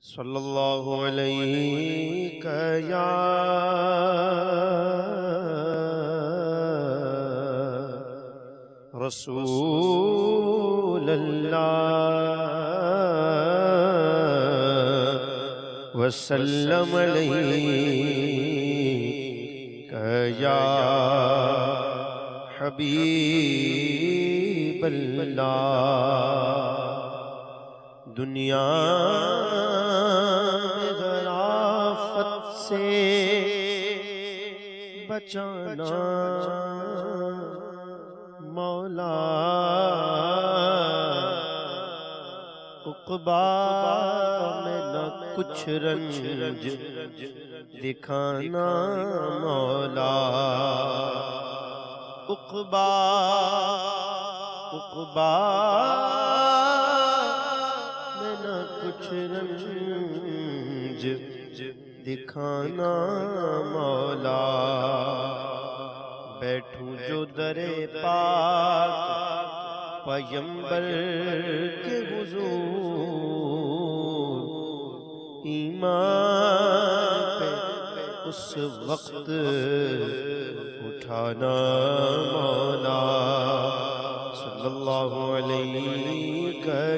صلی اللہ علیہ یا رسول اللہ وسلم علیہ یا حبیب اللہ۔ دنیا غرافت سے بچانا مولا، عقبا میں نہ کچھ رنج دکھانا مولا، عقبا میں نہ کچھ رنج دکھانا مولا۔ بیٹھوں جو در پاک پیمبر کے حضور، ایمان پہ اس وقت اٹھانا مولا، صلی اللہ علیہ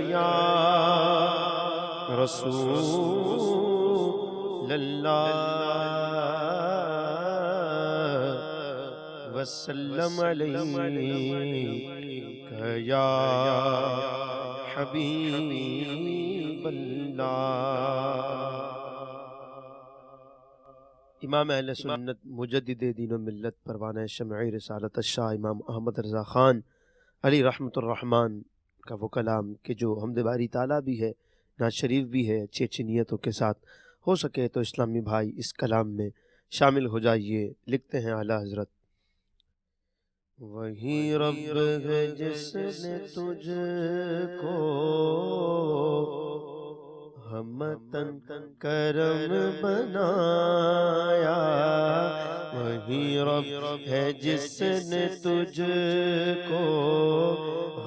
یا رسول اللہ وسلم علیہ یا حبیب اللہ۔ امام اہل سنت مجدد دین و ملت پروانہ شمع رسالت الشاہ امام احمد رضا خان علی رحمت الرحمن کا وہ کلام کہ جو حمد باری تعالیٰ بھی ہے، نعت شریف بھی ہے، اچھی اچھی نیتوں کے ساتھ، ہو سکے تو اسلامی بھائی اس کلام میں شامل ہو جائیے۔ لکھتے ہیں اعلیٰ حضرت: وہی رب ہے جس نے تجھ کو ہمتن کرم بنایا، وہی رب ہے جس نے تجھ کو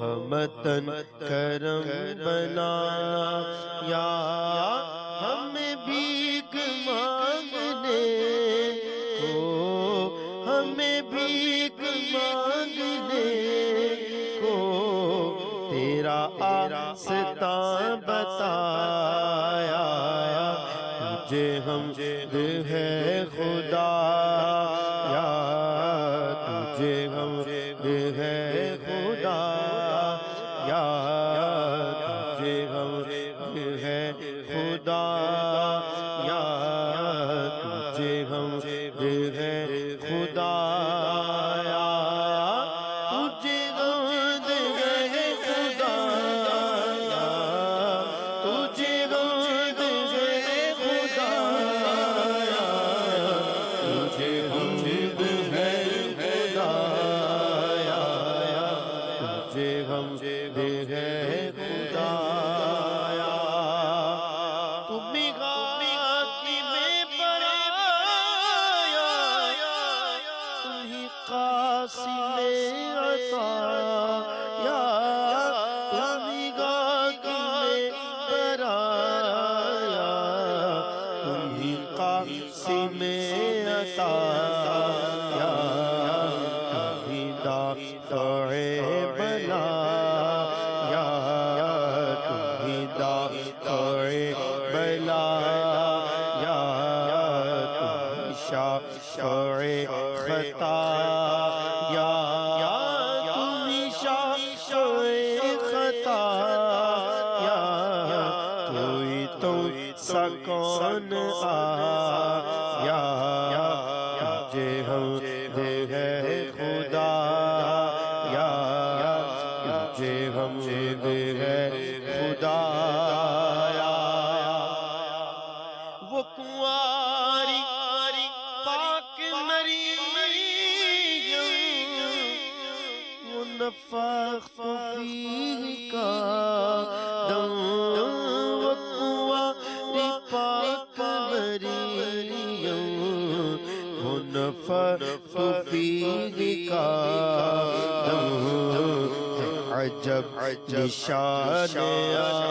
ہمتن کرم بنایا، ہمیں بھیک مانگنے کو، ہمیں بھیک مانگنے کو تیرا آستاں بتایا، تجھے حمد ہے خدا یا، تجھے حمد ہے خدا یا، تجھے حمد ہے خدا یا، تجھے حمد ہے خدا یا، تجھے حمد ہے خدا یا، تجھے حمد ہے خدا یا، تجھے حمد ہے خدا یا، تجھے حمد ہے خدا یا، تمہیں خاکی میں برایا، تمہیں قاسم عطا یا، تمہیں خاکی میں برایا، تمہیں قاسم عطا یا، تمہیں دافع بلا یا، تمہیں دافع بلا یا، تمہیں شافع خطا یا، تمہیں شافع خطا یا، کوئی تم سا کون آیا، تجھے حمد ہے خدا یا، تجھے حمد ہے خدا یا، وہ کنواری پاک مریم، وہ نفخت فیہ کا دم، وہ کنواری پاک مریم، وہ نفخت فیہ کا دم، عجب نشان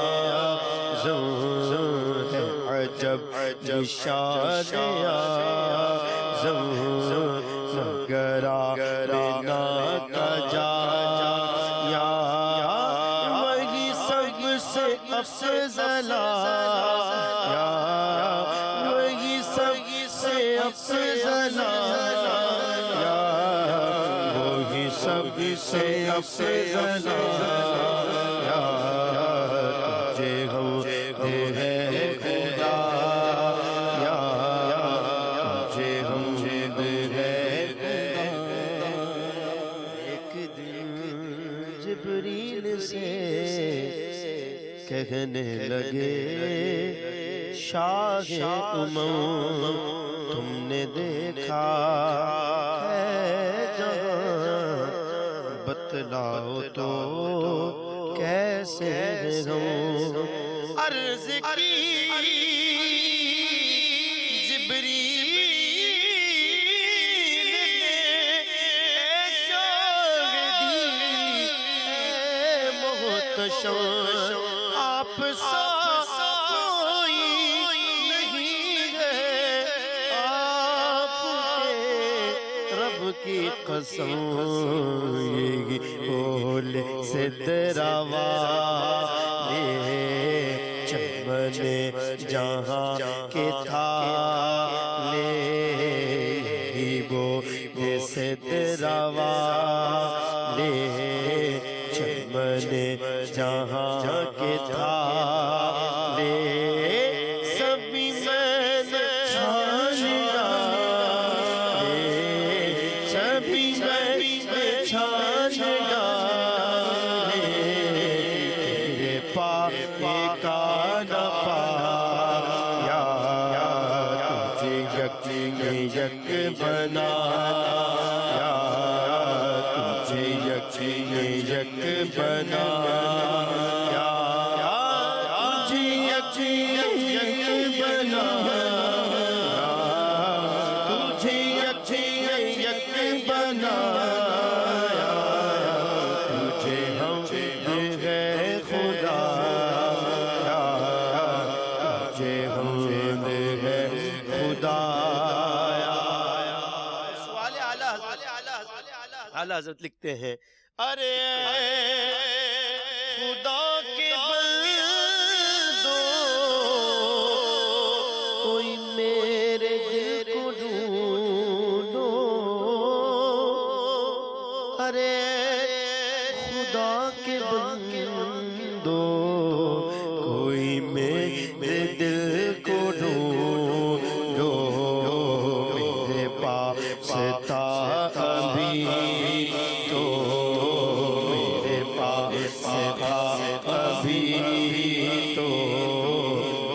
اعظم ہے عجب نشان اعظم مگر آمینہ کا جایا وہی سب سے افضل آیا وہی سب سے افضل آیا وہی سب سے افضل آیا تجھے ہم دے خدا یا تجھے ہم دے ایک دن جبریل سے کہنے لگے شاہ امم تم نے دیکھا ہے جہاں بتلاؤ تو کیسے ہوں عرض کی جبریل نے شاہدی محتشم آپ سا کوئی نہیں ہے آپ کے رب کی قسم یہ بولے سدرا والے چمن جہاں کے تھا لے بولے سدرا والے چمن جہاں کے تھا لے سبھی میں نے چھان ڈالے سبھی میں چھان ڈالے تیرے پاپے کا نہ پایا تجھے یک بنایا تجھے یک بنایا تجھے یک بنایا تجھے یک بنایا تجھے ہم دے خدا تجھے ہم دے خدا اعلیٰ حضرت لکھتے ہیں ارے خدا کے بندو کوئی میرے دل کو ڈھونڈو ارے خدا کے بندو کوئی میرے دل کو ڈھونڈو میرے پاس تھا ابھی تو میرے پاس تھا ابھی تو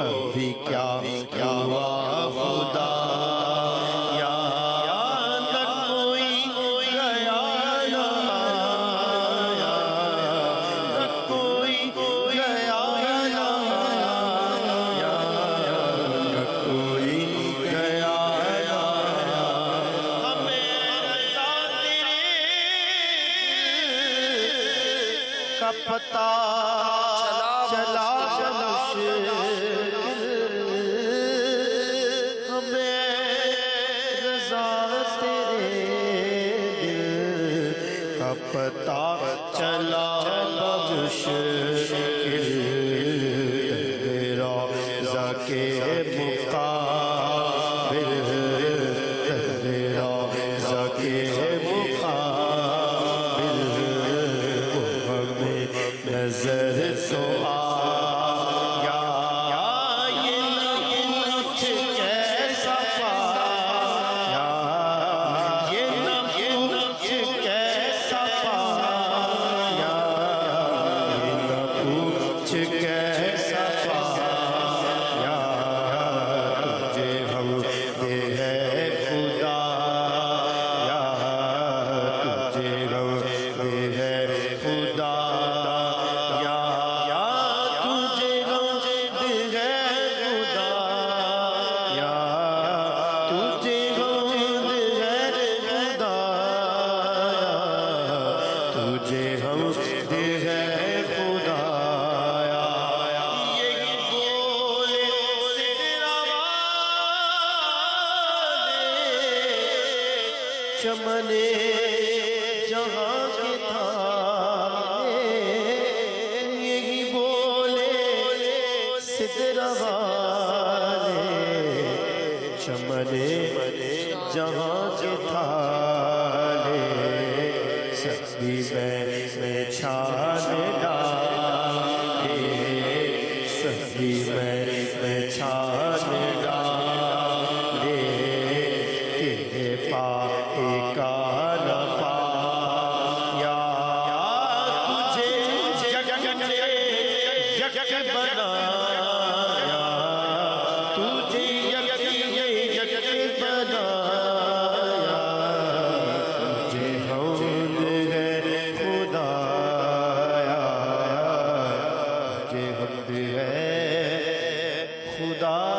ابھی کیا ہوا خدا یا نہ کوئی گیا نہ آیا نہ کوئی گیا نہ آیا نہ کوئی گیا نہ ہمیں رضا تیرے کا پتہ چلا مشکل ہمیں رضا تیرے دل کا پتہ چلا مشکل تیرا رضا کے مقابل تیرا رضا کے مقابل ہمیں نظر تو آیا یہ نہ کچھ کیسا پایا یہ نہ کچھ کیسا پایا یہ نہ کچھ کیسا پایا چمن جہاں کے تھا یہی بولے سدرہ والے چمن جہاں کے تھا سبزی میں چھان ڈالے سبزی میں چھان ڈالے تیرے پائے کا نہ پایا تجھے جگ نے یک بنایا تجھے یک بنایا تجھے حمد ہے خدایا تجھے حمد ہے خدا